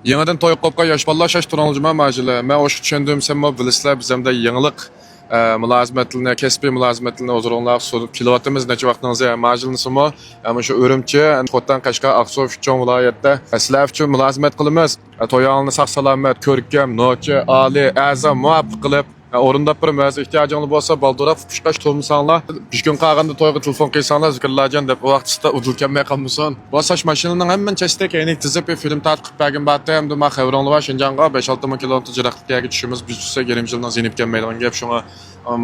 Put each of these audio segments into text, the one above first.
Yenidən toy qopqa yaş ballar şaş turanlıcıma macile. Ben hoş düşündüğüm sen bilisler bizimde yenilik mülazimetliğine, kesbi mülazimetliğine ozuronlar sorup kilovatımız neçe vaxtınızı maciliniz mi? Ama şu Ürümçi, Xotdan Kaşgar, Aksu, Fütçon vilayette sizler üçün mülazimet qılımız. Toyağını sağ salamet, körkem, noçi, ali, azam, muvaffaq qılıp orunda bir müəzzə ihtiyacınız bolsa baldura fışqaş to'msanlar. Bir gün qağanda to'yga telefon qilsanlar zikirlajan deb vaqtida udulkanmay qolmasin. Bu saç mashinaning hamman chasida keyinlik tizib film tartib bergan batda ham dema xavronli va Şinjanğa 5-6 ming kilometr jiroqlikka tushimiz bizsa gerimjildan zenib kelmaydigan gap shunga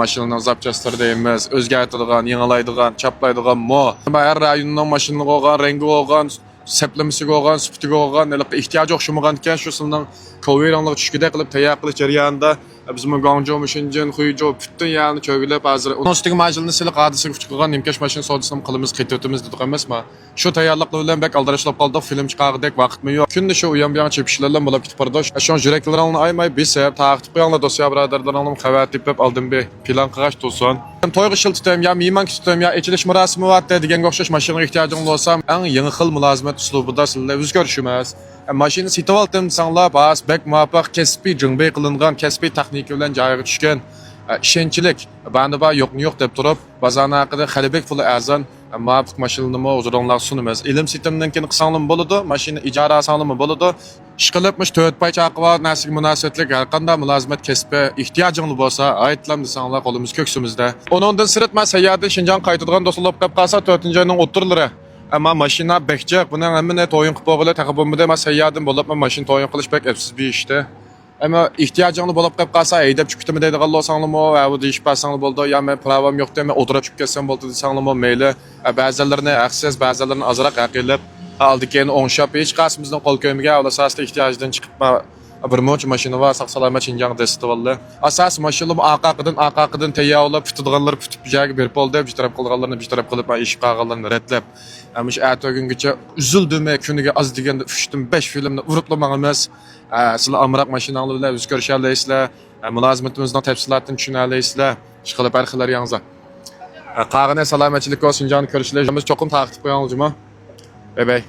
mashinaning zapchastlari deymiz. O'zgartiradigan, yangilaydigan, chaplaydigan mo. Har rayonning mashinasi bo'lgan, rangi bo'lgan, seplemisiga olgan, süpütüge olgan, ihtiyacı okşamagan iken şu sınıfın koviranlığı çüşküde kılıp teyyar kılıç jarayonida bizim Guangzhou maşinjin, Huizhou bütün yerni çögülep hazır. Onun üstüge majilini silik hadisi küçükügen nimkeş maşin sodisini qılımız qiytiyotimiz dedik emasmi? Şu tayyorliqlar bilan bek aldarışlap qoldik, film chiqardek vaqtmi yo'q. Kunda shu uyan-buyan chepishlardan bo'lib ketib bardosh. Şu yüreklarini aymay besab, taqib qo'yinglar do'stlar, birodarlarim, xabar tepib oldim bir plan qarash to'sin. To'yga shiltitam ya, mehmon kutitam ya, ichilish murosimi vatda degan o'xshash mashinaga ehtiyojing bo'lsa, eng yangi xil mulozimat uslubida sizlar o'zgarishimiz. Mashina setib oldim sanlar bas, bek muvaffaq kasbiy jingbey qilingan, kasbiy texnika bilan joyiga tushgan ishonchlik banda bor yo'q deb turib, bozorni haqida xalibek puli arzon muvaffaq mashinani o'zinglar sunamiz. Ilm setimdan keyin qilsanglar bo'ladi, mashina ijara olsanglar bo'ladi. Ishqilibmish 4 pay chaqva nasiga munosabatlik har qanday mulozimat kasbi ehtiyojingiz bo'lsa, aytlam desanglar qo'limiz ko'ksimizda. Onundan sirat men sayyohda Şinjan qaytadigan do'stlar qilib qolsa 4-oyning o'ttirlari. Ama mashina bekcek, bunun hamını toyun qilib qo'yilib, taqibimda men sayyohdan bo'lib, mashina toyun qilish bek epsiz bir ishdi. Ama ihtiyacını bo'lib qolib qolsa, aydab chiqibmi deydigan bo'lsanglarmi, va bu deyish pasanglar bo'ldi, ya men pravam yo'q dema o'tirib chiqib kelsam bo'ldi desanglarmi, mayli. Ba'zilarini haqsiz, ba'zilarini azroq haqilib aldıkken 10 şap hiç qasımızdan qol ko'ymagan, ular asasda ehtiyojdan chiqib bir mo'ch mashina va saq salomat Şinjan desti valli. Asas mashinam aqaqidan tayyorlab tutadiganlar tutib joyga berib oldi, bir taraf qilganlarni bir taraf qilib ish qilganlarni redlab. Amış erta güngacha uzildimi kuniga az deganda 3-5 filmni uriblamamiz. Sizlar amroq mashinanglar bilan o'zgarishalaysizlar. Mulozimatimizning tafsilotini tushunalaysizlar. Ishqilib har xillar yangizlar. Qag'ina salomatchilik olsin, Şinjanni ko'rishlarimiz cho'qim taqib qo'yinglar. Bye bye.